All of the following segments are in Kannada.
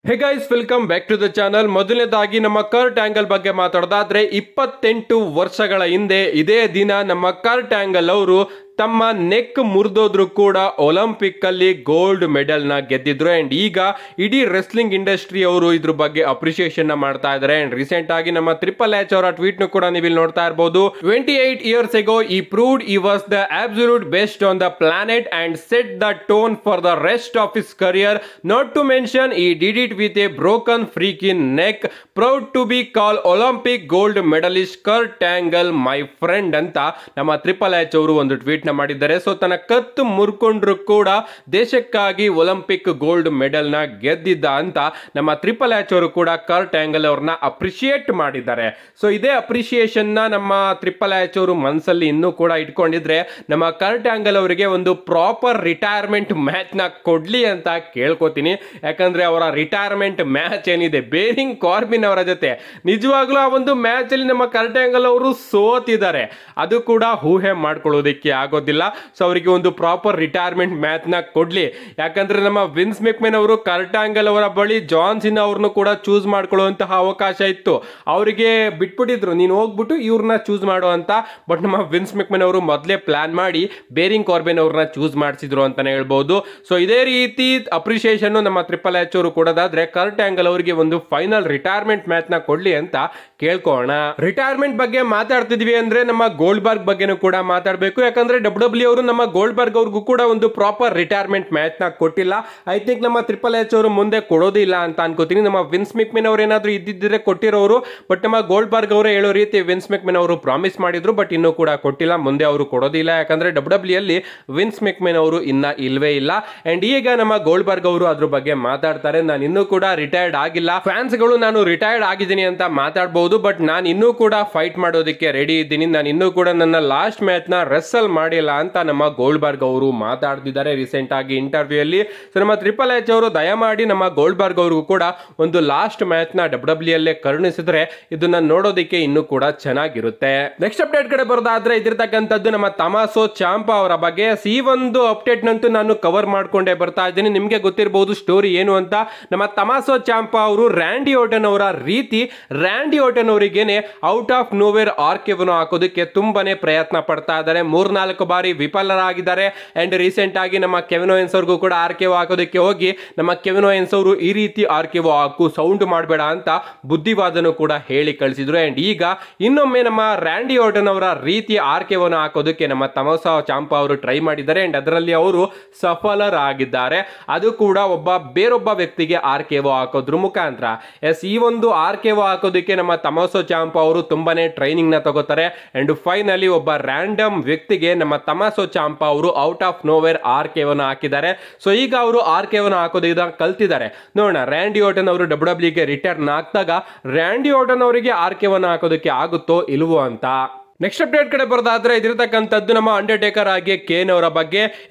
Hey guys, welcome back to the channel. ಮೊದಲನೇದಾಗಿ ನಮ್ಮ ಕರ್ಟ್ ಆಂಗಲ್ ಬಗ್ಗೆ ಮಾತಾಡೋದಾದ್ರೆ 28 ವರ್ಷಗಳ ಹಿಂದೆ ಇದೇ ದಿನ ನಮ್ಮ ಕರ್ಟ್ ಆಂಗಲ್ ಅವರು ತಮ್ಮ ನೆಕ್ ಮುರಿದೋದ್ರು ಕೂಡ ಒಲಿಂಪಿಕ್ ಅಲ್ಲಿ ಗೋಲ್ಡ್ ಮೆಡಲ್ ನ ಗೆದ್ದಿದ್ರು. ಅಂಡ್ ಈಗ ಇಡೀ ರೆಸ್ಲಿಂಗ್ ಇಂಡಸ್ಟ್ರಿ ಅವರು ಇದ್ರ ಬಗ್ಗೆ ಅಪ್ರಿಸಿಯೇಷನ್ ಮಾಡ್ತಾ ಇದ್ದಾರೆ. ಅಂಡ್ ರೀಸೆಂಟ್ ಆಗಿ ನಮ್ಮ ಟ್ರಿಪಲ್ ಎಚ್ ಅವರ ಟ್ವೀಟ್ ನು ಕೂಡ ನೀವು ಇಲ್ಲಿ ನೋಡ್ತಾ ಇರಬಹುದು. 28 years ago he proved he was the absolute best on the planet and set the tone for the rest of his career. Not to mention he did it with a broken freaking neck. Proud to be called Olympic gold medalist Kurt Angle my friend ಅಂತ ನಮ್ಮ ಟ್ರಿಪಲ್ ಎಚ್ ಅವರು ಒಂದು ಟ್ವೀಟ್ ಮಾಡಿದ್ದಾರೆ. ಸೊ ತನ್ನ ಕತ್ತು ಮುರ್ಕೊಂಡ್ರು ಕೂಡ ದೇಶಕ್ಕಾಗಿ ಒಲಿಂಪಿಕ್ ಗೋಲ್ಡ್ ಮೆಡಲ್ ನ ಗೆದ್ದಿದ್ದ ಅಂತ ನಮ್ಮ ಟ್ರಿಪಲ್ ಎಚ್ ಅವರು ಕೂಡ ಕರ್ಟ್ ಆಂಗಲ್ ಅವ್ರನ್ನ ಅಪ್ರಿಶಿಯೇಟ್ ಮಾಡಿದ್ದಾರೆ. ಸೊ ಇದೇ ಅಪ್ರಿಶಿಯೇಷನ್ ನ ನಮ್ಮ ಟ್ರಿಪಲ್ ಎಚ್ ಅವರು ಮನಸ್ಸಲ್ಲಿ ಇನ್ನೂ ಕೂಡ ಇಟ್ಕೊಂಡಿದ್ರೆ ನಮ್ಮ ಕರ್ಟ್ ಆಂಗಲ್ ಅವರಿಗೆ ಒಂದು ಪ್ರಾಪರ್ ರಿಟೈರ್ಮೆಂಟ್ ಮ್ಯಾಚ್ ನ ಕೊಡ್ಲಿ ಅಂತ ಕೇಳ್ಕೊತೀನಿ. ಯಾಕಂದ್ರೆ ಅವರ ರಿಟೈರ್ಮೆಂಟ್ ಮ್ಯಾಚ್ ಏನಿದೆ ಬೇರಿಂಗ್ ಕಾರ್ಬಿನ್ ಅವರ ಜೊತೆ, ನಿಜವಾಗ್ಲೂ ಆ ಒಂದು ಮ್ಯಾಚ್ ಅಲ್ಲಿ ನಮ್ಮ ಕರ್ಟ್ ಆಂಗಲ್ ಅವರು ಸೋತಿದ್ದಾರೆ. ಅದು ಕೂಡ ಊಹೆ ಮಾಡ್ಕೊಳ್ಳೋದಕ್ಕೆ ಆಗೋದಿಲ್ಲ. ಸೊ ಅವರಿಗೆ ಒಂದು ಪ್ರಾಪರ್ ರಿಟೈರ್ಮೆಂಟ್ ಮ್ಯಾಚ್ ನ ಕೊಡ್ಲಿ. ಯಾಕಂದ್ರೆ ನಮ್ಮ ವಿನ್ಸ್ ಮೆಕ್ಮೆನ್ ಅವರು ಕರ್ಟ್ ಆಂಗಲ್ ಅವರ ಬಳಿ ಜಾನ್ ಸಿನಾ ಅವ್ರನ್ನು ಕೂಡ ಚೂಸ್ ಮಾಡ್ಕೊಳ್ಳುವಂತಹ ಅವಕಾಶ ಇತ್ತು. ಅವರಿಗೆ ಬಿಟ್ಬಿಟ್ಟಿದ್ರು, ನೀನು ಹೋಗ್ಬಿಟ್ಟು ಇವ್ರನ್ನ ಚೂಸ್ ಮಾಡೋ ಅಂತ. ಬಟ್ ನಮ್ಮ ವಿನ್ಸ್ ಮೆಕ್ಮೆನ್ ಅವರು ಮೊದಲೇ ಪ್ಲಾನ್ ಮಾಡಿ ಬೇರಿಂಗ್ ಕಾರ್ಬಿನ್ ಅವ್ರನ್ನ ಚೂಸ್ ಮಾಡಿಸಿದ್ರು ಅಂತಾನೆ ಹೇಳ್ಬಹುದು. ಸೊ ಇದೇ ರೀತಿ ಅಪ್ರಿಸಿಯೇಷನ್ ನಮ್ಮ ಟ್ರಿಪಲ್ ಎಚ್ ಅವರು ಕೊಡೋದಾದ್ರೆ ಕರ್ಟ್ ಆಂಗಲ್ ಅವರಿಗೆ ಒಂದು ಫೈನಲ್ ರಿಟೈರ್ಮೆಂಟ್ ಮ್ಯಾಚ್ ನ ಕೊಡ್ಲಿ ಅಂತ ಕೇಳ್ಕೋಣ. ರಿಟೈರ್ಮೆಂಟ್ ಬಗ್ಗೆ ಮಾತಾಡ್ತಿದ್ವಿ ಅಂದ್ರೆ ನಮ್ಮ ಗೋಲ್ಡ್ಬರ್ಗ್ ಬಗ್ಗೆನೂ ಕೂಡ ಮಾತಾಡಬೇಕು. ಯಾಕಂದ್ರೆ ಡಬ್ಲ್ಯೂ ಅವರು ನಮ್ಮ ಗೋಲ್ಡ್ಬರ್ಗ್ ಅವ್ರಿಗೂ ಕೂಡ ಒಂದು ಪ್ರಾಪರ್ ರಿಟೈರ್ಮೆಂಟ್ ಮ್ಯಾಚ್ ನ ಕೊಟ್ಟಿಲ್ಲ. ಐ ಥಿಂಕ್ ನಮ್ಮ ಟ್ರಿಪಲ್ ಎಚ್ ಅವರು ಮುಂದೆ ಕೊಡೋದಿಲ್ಲ ಅಂತ ಅನ್ಕೋತೀನಿ. ನಮ್ಮ ವಿನ್ಸ್ ಮೆಕ್ಮೆನ್ ಅವರು ಏನಾದ್ರು ಇದ್ದಿದ್ರೆ ಕೊಟ್ಟಿರೋರು. ಬಟ್ ನಮ್ಮ ಗೋಲ್ಡ್ಬರ್ಗ್ ಅವರು ಹೇಳೋ ರೀತಿ ವಿನ್ಸ್ ಮೆಕ್ಮೆನ್ ಅವರು ಪ್ರಾಮಿಸ್ ಮಾಡಿದ್ರು, ಬಟ್ ಇನ್ನೂ ಕೂಡ ಕೊಟ್ಟಿಲ್ಲ. ಮುಂದೆ ಅವರು ಕೊಡೋದಿಲ್ಲ. ಯಾಕಂದ್ರೆ ಡಬ್ಲ್ಯೂ ಅಲ್ಲಿ ವಿನ್ಸ್ ಮೆಕ್ಮೆನ್ ಅವರು ಇನ್ನ ಇಲ್ವೇ ಇಲ್ಲ. ಅಂಡ್ ಈಗ ನಮ್ಮ ಗೋಲ್ಡ್ಬರ್ಗ್ ಅವರು ಅದ್ರ ಬಗ್ಗೆ ಮಾತಾಡ್ತಾರೆ. ನಾನು ಇನ್ನೂ ಕೂಡ ರಿಟೈರ್ಡ್ ಆಗಿಲ್ಲ, ಫ್ಯಾನ್ಸ್ ಗಳು ನಾನು ರಿಟೈರ್ಡ್ ಆಗಿದ್ದೀನಿ ಅಂತ ಮಾತಾಡಬಹುದು. ಬಟ್ ನಾನು ಇನ್ನೂ ಕೂಡ ಫೈಟ್ ಮಾಡೋದಕ್ಕೆ ರೆಡಿ ಇದ್ದೀನಿ. ನಾನು ಇನ್ನೂ ಕೂಡ ನನ್ನ ಲಾಸ್ಟ್ ಮ್ಯಾಚ್ ನ ರೆಸಲ್ ಮಾಡಿಲ್ಲ ಅಂತ ನಮ್ಮ ಗೋಲ್ಡ್ಬರ್ಗ್ ಅವರು ಮಾತಾಡ್ತಿದ್ದಾರೆ ರೀಸೆಂಟ್ ಆಗಿ ಇಂಟರ್ವ್ಯೂ ಅಲ್ಲಿ. ಸೊ ನಮ್ಮ ಟ್ರಿಪಲ್ ಎಚ್ ಅವರು ದಯಮಾಡಿ ನಮ್ಮ ಗೋಲ್ಡ್ಬರ್ಗ್ ಅವ್ರಿಗೂ ಕೂಡ ಒಂದು ಲಾಸ್ಟ್ ಮ್ಯಾಚ್ ನ ಡಬ್ಲ್ಯೂ ಅಲ್ಲೇ ಕರುಣಿಸಿದ್ರೆ ಇದನ್ನ ನೋಡೋದಕ್ಕೆ ಇನ್ನೂ ಕೂಡ ಚೆನ್ನಾಗಿರುತ್ತೆ. ನೆಕ್ಸ್ಟ್ ಅಪ್ಡೇಟ್ ಕಡೆ ಬರೋದಾದ್ರೆ ಇದಿರ್ತಕ್ಕಂಥದ್ದು ನಮ್ಮ ತಮಾಸೋ ಚಾಂಪಾ ಅವರ ಬಗ್ಗೆ. ಈ ಒಂದು ಅಪ್ಡೇಟ್ ನಂತೂ ನಾನು ಕವರ್ ಮಾಡ್ಕೊಂಡೇ ಬರ್ತಾ ಇದ್ದೀನಿ. ನಿಮ್ಗೆ ಗೊತ್ತಿರಬಹುದು ಸ್ಟೋರಿ ಏನು ಅಂತ. ನಮ್ಮ ತಮಾಸೋ ಚಾಂಪಾ ಅವರು ರ್ಯಾಂಡಿ ಓರ್ಟನ್ ಅವರ ರೀತಿ ರ್ಯಾಂಡಿ ಓರ್ಟನ್ ಅವರಿಗೇನೆ ಔಟ್ ಆಫ್ ನೋವೇರ್ ಆರ್ಕೆವನ್ನು ಹಾಕೋದಕ್ಕೆ ತುಂಬಾನೇ ಪ್ರಯತ್ನ ಪಡ್ತಾ ಇದ್ದಾರೆ. 3-4 ಬಾರಿ ವಿಫಲರಾಗಿದ್ದಾರೆ. ಅಂಡ್ ರೀಸೆಂಟ್ ಆಗಿ ನಮ್ಮ ಕೆವಿನ್ ಓವೆನ್ಸ್ ಅವ್ರಿಗೂ ಕೂಡ ಆರ್ಕೆವ್ ಹಾಕೋದಕ್ಕೆ ಹೋಗಿ ನಮ್ಮ ಕೆವಿನ್ ಓವೆನ್ಸ್ ಅವರು ಈ ರೀತಿ ಆರ್ಕೆವ್ ಹಾಕು, ಸೌಂಡ್ ಮಾಡಬೇಡ ಅಂತ ಬುದ್ಧಿವಾದನು ಕೂಡ ಹೇಳಿ ಕಳಿಸಿದ್ರು. ಅಂಡ್ ಈಗ ಇನ್ನೊಮ್ಮೆ ನಮ್ಮ ರ್ಯಾಂಡಿ ಓರ್ಟನ್ ಅವರ ರೀತಿ ಆರ್ಕೆವನ್ನು ಹಾಕೋದಕ್ಕೆ ನಮ್ಮ ತಮಾಸೋ ಚಾಂಪಾ ಅವರು ಟ್ರೈ ಮಾಡಿದ್ದಾರೆ. ಅಂಡ್ ಅದರಲ್ಲಿ ಅವರು ಸಫಲರಾಗಿದ್ದಾರೆ. ಅದು ಕೂಡ ಬೇರೊಬ್ಬ ವ್ಯಕ್ತಿಗೆ ಆರ್ಕೆವ್ ಹಾಕೋದ್ರ ಮುಖಾಂತರ. ಈ ಒಂದು ಆರ್ಕೆವ್ ಹಾಕೋದಕ್ಕೆ ನಮ್ಮ ತಮಾಸೋ ಚಾಂಪಾ ಅವರು ತುಂಬಾನೇ ಟ್ರೈನಿಂಗ್ ನ ತಗೋತಾರೆ. ಅಂಡ್ ಫೈನಲಿ ಒಬ್ಬ ರ್ಯಾಂಡಮ್ ವ್ಯಕ್ತಿಗೆ ನಮ್ಮ ತಮಾಸೋ ಚಾಂಪಾ ಅವರು ಔಟ್ ಆಫ್ ನೋವೇರ್ ಆರ್ಕೆವನ್ನು ಹಾಕಿದ್ದಾರೆ. ಸೊ ಈಗ ಅವರು ಆರ್ಕೆವನ್ನು ಹಾಕೋದನ್ನ ಕಲ್ತಿದ್ದಾರೆ. ನೋಡೋಣ ರ್ಯಾಂಡಿ ಓರ್ಟನ್ ಅವರು ಡಬ್ಲ್ಯೂ ಗೆ ರಿಟರ್ನ್ ಆಗ್ದಾಗ ರ್ಯಾಂಡಿ ಓರ್ಟನ್ ಅವರಿಗೆ ಆರ್ಕೆವನ್ನು ಹಾಕೋದಕ್ಕೆ ಆಗುತ್ತೋ ಇಲ್ವೋ ಅಂತ. ನೆಕ್ಸ್ಟ್ ಅಪ್ಡೇಟ್ ಕಡೆ ಬರೋದಾದ್ರೆ ಇದಿರತಕ್ಕಂಥದ್ದು ನಮ್ಮ ಅಂಡರ್ಟೇಕರ್ ಆಗಿ ಕೇನ್ ಅವರ ಬಗ್ಗೆ.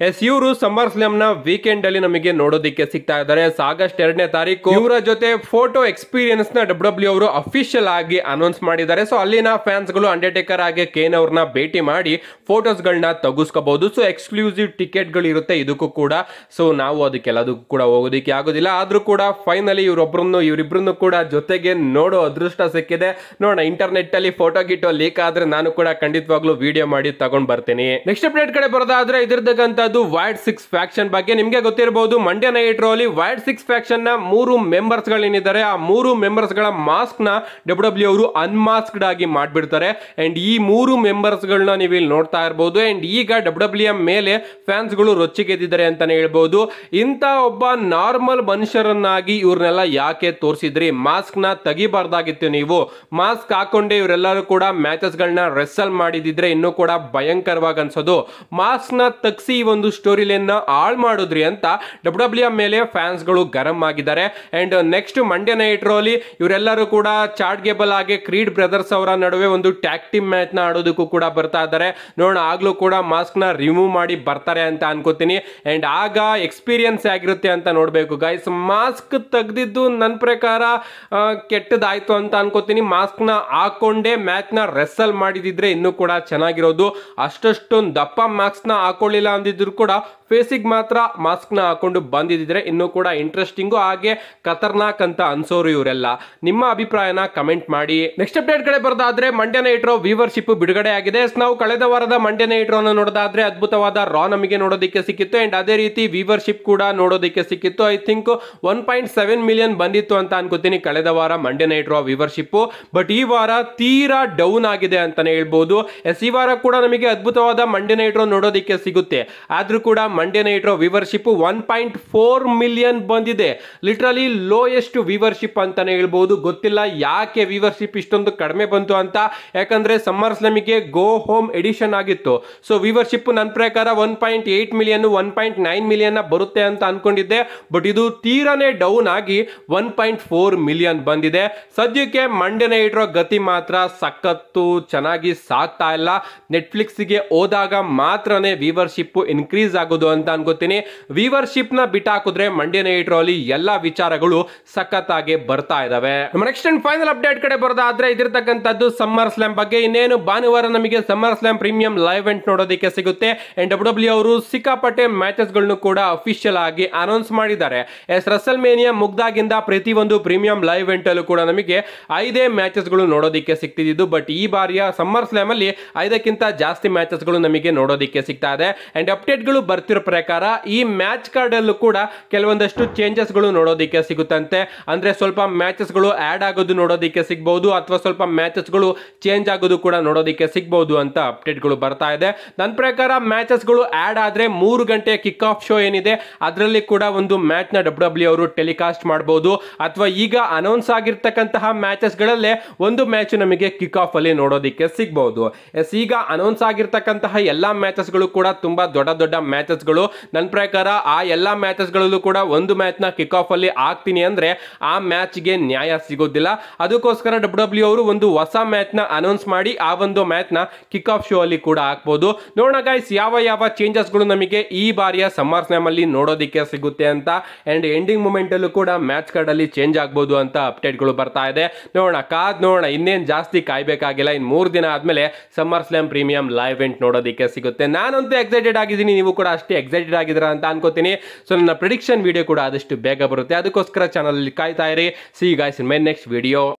ಇವರು ಸಮ್ಮರ್ ಸ್ಲಾಮ್ ನ ವೀಕೆಂಡ್ ಅಲ್ಲಿ ನಮಗೆ ನೋಡೋದಕ್ಕೆ ಸಿಗ್ತಾ ಇದ್ದಾರೆ. ಆಗಸ್ಟ್ 2ನೇ ತಾರೀಕು ಇವರ ಜೊತೆ ಫೋಟೋ ಎಕ್ಸ್ಪೀರಿಯನ್ಸ್ ನ ಡಬ್ಲ್ಯೂ ಅವರು ಅಫಿಷಿಯಲ್ ಆಗಿ ಅನೌನ್ಸ್ ಮಾಡಿದ್ದಾರೆ. ಸೊ ಅಲ್ಲಿನ ಫ್ಯಾನ್ಸ್ ಗಳು ಅಂಡರ್ಟೇಕರ್ ಆಗಿ ಕೇನ್ ಅವ್ರನ್ನ ಭೇಟಿ ಮಾಡಿ ಫೋಟೋಸ್ ಗಳನ್ನ ತೆಗೆಸ್ಕೋಬಹುದು. ಸೊ ಎಕ್ಸ್ಕ್ಲೂಸಿವ್ ಟಿಕೆಟ್ ಗಳು ಇರುತ್ತೆ ಇದಕ್ಕೂ ಕೂಡ. ಸೊ ನಾವು ಅದಕ್ಕೆಲ್ಲದಕ್ಕೂ ಕೂಡ ಹೋಗೋದಕ್ಕೆ ಆಗೋದಿಲ್ಲ. ಆದ್ರೂ ಕೂಡ ಫೈನಲಿ ಇವರಿಬ್ರನ್ನು ಕೂಡ ಜೊತೆಗೆ ನೋಡೋ ಅದೃಷ್ಟ ಸಿಕ್ಕಿದೆ. ನೋಡೋಣ ಇಂಟರ್ನೆಟ್ ಅಲ್ಲಿ ಫೋಟೋ ಗಿಟೋ ಲೀಕ್ ಆದ್ರೆ ನಾನು ಕೂಡ ಖಂಡಿತವಾಗ್ಲೂ ವಿಡಿಯೋ ಮಾಡಿ ತಗೊಂಡ್ ಬರ್ತೀನಿ. ನೆಕ್ಸ್ಟ್ ಅಪ್ಡೇಟ್ ಕಡೆ ಬರೋದಾದ್ರೆ ಇದಿರತಕ್ಕಂಥದ್ದು ವೈಲ್ಡ್ 6 ಫ್ಯಾಕ್ಷನ್ ಬಗ್ಗೆ. ನಿಮ್ಗೆ ಗೊತ್ತಿರಬಹುದು ಮಂಡ್ಯ ನೈಟ್ ರೋ ಅಲ್ಲಿ ವೈಲ್ಡ್ 6 ಫ್ಯಾಕ್ಷನ್ ನ 3 ಮೆಂಬರ್ಸ್ ಗಳೇನಿದ್ದಾರೆ ಆ 3 ಮೆಂಬರ್ಸ್ ಗಳ ಮಾಸ್ಕ್ ನ ಡಬ್ಲ್ಯೂ ಅವರು ಅನ್ಮಾಸ್ಕ್ಡ್ ಆಗಿ ಮಾಡ್ಬಿಡ್ತಾರೆ. ಅಂಡ್ ಈ 3 ಮೆಂಬರ್ಸ್ ಗಳನ್ನ ನೀವು ಇಲ್ಲಿ ನೋಡ್ತಾ ಇರಬಹುದು. ಅಂಡ್ ಈಗ ಡಬ್ಲ್ಯೂ ಮೇಲೆ ಫ್ಯಾನ್ಸ್ ಗಳು ರೊಚ್ಚಿಗೆದ್ದಿದ್ದಾರೆ ಅಂತಾನೆ ಹೇಳ್ಬಹುದು. ಇಂತ ಒಬ್ಬ ನಾರ್ಮಲ್ ಮನುಷ್ಯರನ್ನಾಗಿ ಇವ್ರನ್ನೆಲ್ಲ ಯಾಕೆ ತೋರಿಸಿದ್ರಿ? ಮಾಸ್ಕ್ ನ ತೆಗಿಬಾರ್ದಾಗಿತ್ತು. ನೀವು ಮಾಸ್ಕ್ ಹಾಕೊಂಡೆ ಇವರೆಲ್ಲರೂ ಕೂಡ ಮ್ಯಾಚಸ್ ಗಳನ್ನ ರೆಸಲ್ ಮಾಡಿದಿದ್ರೆ ಇನ್ನೂ ಕೂಡ ಭಯಂಕರವಾಗಿ ಅನ್ಸೋದು. ಮಾಸ್ಕ್ ನ ತಗ್ಸಿ ಒಂದು ಸ್ಟೋರಿ ಲೈನ್ ನ ಹಾಳು ಮಾಡಿದ್ರಿ ಅಂತ ಡಬ್ಲ್ಯೂ ಮೇಲೆ ಫ್ಯಾನ್ಸ್ ಗಳು ಗರಂ ಆಗಿದ್ದಾರೆ. And next Monday Night Raw ಅಲ್ಲಿ ಇವರೆಲ್ಲರೂ ಕೂಡ ಚಾರ್ಟ್ ಗೇಬಲ್ ಆಗಿ ಕ್ರೀಡ್ ಬ್ರದರ್ಸ್ ಅವರ ನಡುವೆ ಒಂದು ಟ್ಯಾಗ್ ಟೀಮ್ ಮ್ಯಾಚ್ ನ ಆಡೋದಕ್ಕೂ ಕೂಡ ಬರ್ತಾ ಇದ್ದಾರೆ. ನೋಡೋಣ ಆಗ್ಲೂ ಕೂಡ ಮಾಸ್ಕ್ ನ ರಿಮೂವ್ ಮಾಡಿ ಬರ್ತಾರೆ ಅಂತ ಅನ್ಕೋತೀನಿ. ಅಂಡ್ ಆಗ ಎಕ್ಸ್ಪೀರಿಯನ್ಸ್ ಆಗಿರುತ್ತೆ ಅಂತ ನೋಡ್ಬೇಕು ಗೈಸ್. ಮಾಸ್ಕ್ ತೆಗ್ದಿದ್ದು ನನ್ನ ಪ್ರಕಾರ ಕೆಟ್ಟದಾಯ್ತು ಅಂತ ಅನ್ಕೋತೀನಿ. ಮಾಸ್ಕ್ ನ ಹಾಕೊಂಡೇ ಮ್ಯಾಚ್ ನ ರೆಸಲ್ ಮಾಡಿದಿದ್ರೆ ಇನ್ನೂ ಕೂಡ ಚೆನ್ನಾಗಿರೋದು. ಅಷ್ಟೊಂದು ದಪ್ಪ ಮಾಸ್ಕ್ ನ ಹಾಕೊಳ್ಳಿಲ್ಲ ಅಂದಿದ್ರು ಕೂಡ ಫೇಸಿಗೆ ಮಾತ್ರ ಮಾಸ್ಕ್ ನ ಹಾಕೊಂಡು ಬಂದಿದ್ರೆ ಇನ್ನೂ ಕೂಡ ಇಂಟ್ರೆಸ್ಟಿಂಗು ಹಾಗೆ ಖತರ್ನಾಕ್ ಅಂತ ಅನ್ಸೋರು ಇವರೆಲ್ಲ. ನಿಮ್ಮ ಅಭಿಪ್ರಾಯನ ಕಮೆಂಟ್ ಮಾಡಿ. ನೆಕ್ಸ್ಟ್ ಅಪ್ಡೇಟ್ ಕಡೆ ಬರೋದಾದ್ರೆ ಮಂಡ್ಯ ನೈಟ್ ರೋ ವ್ಯೂವರ್ಶಿಪ್ ಬಿಡುಗಡೆ ಆಗಿದೆ. ನಾವು ಕಳೆದ ವಾರದ ಮಂಡ್ಯ ನೈಟ್ ರೋ ನೋಡೋದಾದ್ರೆ ಅದ್ಭುತವಾದ ರಾ ನಮಗೆ ನೋಡೋದಕ್ಕೆ ಸಿಕ್ಕಿತ್ತು ಅಂಡ್ ಅದೇ ರೀತಿ ವ್ಯೂವರ್ಶಿಪ್ ಕೂಡ ನೋಡೋದಕ್ಕೆ ಸಿಕ್ಕಿತ್ತು. ಐ ಥಿಂಕ್ 1.7 ಮಿಲಿಯನ್ ಬಂದಿತ್ತು ಅಂತ ಅನ್ಕೋತೀನಿ ಕಳೆದ ವಾರ Monday Night Raw viewership. But ಈ ವಾರ ತೀರಾ ಡೌನ್ ಆಗಿದೆ ಅಂತಾನೆ ಹೇಳ್ಬೋದು. ಈ ವಾರ ಕೂಡ ನಮಗೆ ಅದ್ಭುತವಾದ ಮಂಡ್ಯ ನೈಟ್ ರೋ ನೋಡೋದಕ್ಕೆ ಸಿಗುತ್ತೆ. ಆದ್ರೂ ಕೂಡ Monday Night Raw viewership 1.4 million ಬಂದಿದೆ. ಲಿಟರಲಿ ಲೋಯೆಸ್ಟ್ ವ್ಯೂವರ್ಶಿಪ್ ಅಂತಾನೆ ಹೇಳ್ಬೋದು. ಗೊತ್ತಿಲ್ಲ ಯಾಕೆ ವ್ಯೂವರ್ಶಿಪ್ ಇಷ್ಟೊಂದು ಕಡಿಮೆ ಬಂತು ಅಂತ. ಯಾಕಂದ್ರೆ ಸಮ್ಮರ್ ಸ್ಲಾಮಿಗೆ ಗೋ ಹೋಮ್ ಎಡಿಷನ್ ಆಗಿತ್ತು. ಸೊ ವ್ಯೂವರ್ಶಿಪ್ ನನ್ನ ಪ್ರಕಾರ 1.8 ಮಿಲಿಯನ್ 1.9 ಮಿಲಿಯನ್ ಬರುತ್ತೆ ಅಂತ ಅನ್ಕೊಂಡಿದ್ದೆ. ಬಟ್ ಇದು ತೀರಾನೇ ಡೌನ್ ಆಗಿ 1.4 ಮಿಲಿಯನ್ ಬಂದಿದೆ. ಸದ್ಯಕ್ಕೆ ಮಂಡ್ಯ ನೈಟ್ ರೋ ಗತಿ ಮಾತ್ರ ಸಖತ್ತು ಚೆನ್ನಾಗಿ ಸಾಕ್ತಾ ಇಲ್ಲ. ನೆಟ್ಫ್ಲಿಕ್ಸ್ಗೆ ಹೋದಾಗ ಮಾತ್ರನೇ ವ್ಯೂವರ್ಶಿಪ್ ಇನ್ಕ್ರೀಸ್ ಆಗೋದು ಅಂತ ಅನ್ಕೋತೀನಿ. ವ್ಯೂವರ್ಶಿಪ್ ನ ಬಿಟ್ಟಾಕಿದ್ರೆ ಮಂಡ್ಯ ನೈಟ್ ರೋ ಅಲ್ಲಿ ಎಲ್ಲಾ ವಿಚಾರಗಳು ಸಖತ್ತಾಗಿ ಬರ್ತಾ ಇದಾವೆ. ನೆಕ್ಸ್ಟ್ ಅಂಡ್ ಫೈನಲ್ ಅಪ್ಡೇಟ್ ಕಡೆ ಬರೋದಾದ್ರೆ ಇದಿರ್ತಕ್ಕಂಥದ್ದು ಸಮ್ಮರ್ ಸ್ಲಾಮ್ ಬಗ್ಗೆ. ಇನ್ನೇನು ಭಾನುವಾರ ನಮಗೆ summer slam premium live event ನೋಡೋದಕ್ಕೆ ಸಿಗುತ್ತೆ. ಅಂಡ್ ಡಬ್ಲ್ಯೂ ಅವರು ಸಿಕ್ಕಾಪಟ್ಟೆ ಮ್ಯಾಚಸ್ ಗಳನ್ನು ಕೂಡ ಅಫಿಷಿಯಲ್ ಆಗಿ ಅನೌನ್ಸ್ ಮಾಡಿದ್ದಾರೆ. ರಸಲ್ ಮೇನಿಯಾ ಮುಗ್ದಾಗಿಂದ ಪ್ರತಿಯೊಂದು ಪ್ರೀಮಿಯಂ ಲೈವ್ ಇವೆಂಟ್ ಅಲ್ಲೂ ಕೂಡ ನಮಗೆ 5 ಮ್ಯಾಚಸ್ ಗಳು ನೋಡೋದಕ್ಕೆ ಸಿಗ್ತಿದ್ದು. ಬಟ್ ಈ ಬಾರಿಯ ಸಮ್ಮರ್ ಸ್ಲಾಮ್ ಅಲ್ಲಿ 5ಕ್ಕಿಂತ ಜಾಸ್ತಿ ಮ್ಯಾಚಸ್ ಗಳು ನಮಗೆ ನೋಡೋದಕ್ಕೆ ಸಿಗ್ತಾ ಇದೆ. ಅಂಡ್ ಅಪ್ಡೇಟ್ ಗಳು ಬರ್ತಿರೋ ಪ್ರಕಾರ ಈ ಮ್ಯಾಚ್ ಕಾರ್ಡ್ ಅಲ್ಲೂ ಕೂಡ ಕೆಲವೊಂದಷ್ಟು ಚೇಂಜಸ್ ಗಳು ನೋಡೋದಕ್ಕೆ ಸಿಗುತ್ತಂತೆ. ಅಂದ್ರೆ ಸ್ವಲ್ಪ ಮ್ಯಾಚಸ್ ಗಳು ಆಡ್ ಆಗೋದು ನೋಡೋದಕ್ಕೆ ಸಿಗಬಹುದು ಅಥವಾ ಸ್ವಲ್ಪ ಮ್ಯಾಚಸ್ ಗಳು ಚೇಂಜ್ ಆಗೋದು ಕೂಡ ನೋಡೋದಕ್ಕೆ ಸಿಗಬಹುದು ಅಂತ ಅಪ್ಡೇಟ್ ಗಳು ಬರ್ತಾ ಇದೆ. ನನ್ನ ಪ್ರಕಾರ ಮ್ಯಾಚಸ್ ಗಳು ಆಡ್ ಆದ್ರೆ 3 ಗಂಟೆ ಕಿಕ್ ಆಫ್ ಶೋ ಏನಿದೆ ಅದರಲ್ಲಿ ಕೂಡ ಒಂದು ಮ್ಯಾಚ್ ನ ಡಬ್ಲ್ಯೂ ಅವರು ಟೆಲಿಕಾಸ್ಟ್ ಮಾಡಬಹುದು. ಅಥವಾ ಈಗ ಅನೌನ್ಸ್ ಆಗಿರ್ತಕ್ಕಂತಹ ಮ್ಯಾಚಸ್ ಗಳಲ್ಲೇ ಒಂದು ಮ್ಯಾಚ್ ನಮಗೆ ಕಿಕ್ ಆಫ್ ಅಲ್ಲಿ ನೋಡೋದಕ್ಕೆ ಸಿಗಬಹುದು. ಈಗ ಅನೌನ್ಸ್ ಆಗಿರ್ತಕ್ಕಂತಹ ಎಲ್ಲಾ ಮ್ಯಾಚಸ್ ಗಳು ಕೂಡ ತುಂಬಾ ದೊಡ್ಡ ದೊಡ್ಡ ಮ್ಯಾಚಸ್ ಗಳು. ನನ್ನ ಪ್ರಕಾರ ಆ ಎಲ್ಲಾ ಮ್ಯಾಚಸ್ ಗಳಲ್ಲೂ ಕೂಡ ಒಂದು ಮ್ಯಾಚ್ ನ ಕಿಕ್ ಆಫ್ ಅಲ್ಲಿ ಆಗ್ತೀನಿ ಅಂದ್ರೆ ಆ ಮ್ಯಾಚ್ ಗೆ ನ್ಯಾಯ ಸಿಗೋದಿಲ್ಲ. ಅದಕ್ಕೋಸ್ಕರ ಡಬ್ಲ್ಯೂ ಅವರು ಒಂದು ಹೊಸ ಮ್ಯಾಚ್ ನ ಅನೌನ್ಸ್ ಮಾಡಿ ಆ ಒಂದು ಮ್ಯಾಚ್ ನ ಕಿಕ್ ಆಫ್ ಶೋ ಅಲ್ಲಿ ಕೂಡ ಹಾಕಬಹುದು. ನೋಡೋಣ ಗೈಸ್ ಯಾವ ಚೇಂಜಸ್ ಗಳು ನಮಗೆ ಈ ಬಾರಿಯ ಸಮ್ಮರ್ ಸ್ಲಾಮ್ ಅಲ್ಲಿ ನೋಡೋದಕ್ಕೆ ಸಿಗುತ್ತೆ ಅಂತ. ಅಂಡ್ ಎಂಡಿಂಗ್ ಮೂಮೆಂಟ್ ಅಲ್ಲೂ ಕೂಡ ಮ್ಯಾಚ್ ಕಾರ್ಡ್ ಅಲ್ಲಿ ಚೇಂಜ್ ಆಗಬಹುದು ಅಂತ ಅಪ್ಡೇಟ್ ಗಳು ಬರ್ತಾ ಇದೆ. ನೋಡೋಣ ಕಾದ್ ನೋಡೋಣ. ಇನ್ನೇನ್ ಜಾಸ್ತಿ ಕಾಯ್ಬೇಕಾಗಿಲ್ಲ. ಇನ್ 3 ದಿನ ಆದ್ಮೇಲೆ summer slam premium live event ನೋಡೋದಕ್ಕೆ ಸಿಗುತ್ತೆ. ನಾನಂತೂ ಎಕ್ಸೈಟೆಡ್ ಆಗಿದ್ದೀನಿ. ನೀವು ಕೂಡ ಅಷ್ಟೇ ಎಕ್ಸೈಟೆಡ್ ಆಗಿದ್ದೀರಾ ಅಂತ ಅನ್ಕೋತೀನಿ. ಸೊ ನನ್ನ ಪ್ರಿಡಿಕ್ಷನ್ ವಿಡಿಯೋ ಕೂಡ ಆದಷ್ಟು ಬೇಗ ಬರುತ್ತೆ. ಅದಕ್ಕೋಸ್ಕರ ಚಾನಲ್ ಅಲ್ಲಿ ಕಾಯ್ತಾ ಇರಿ. See you guys in my next video.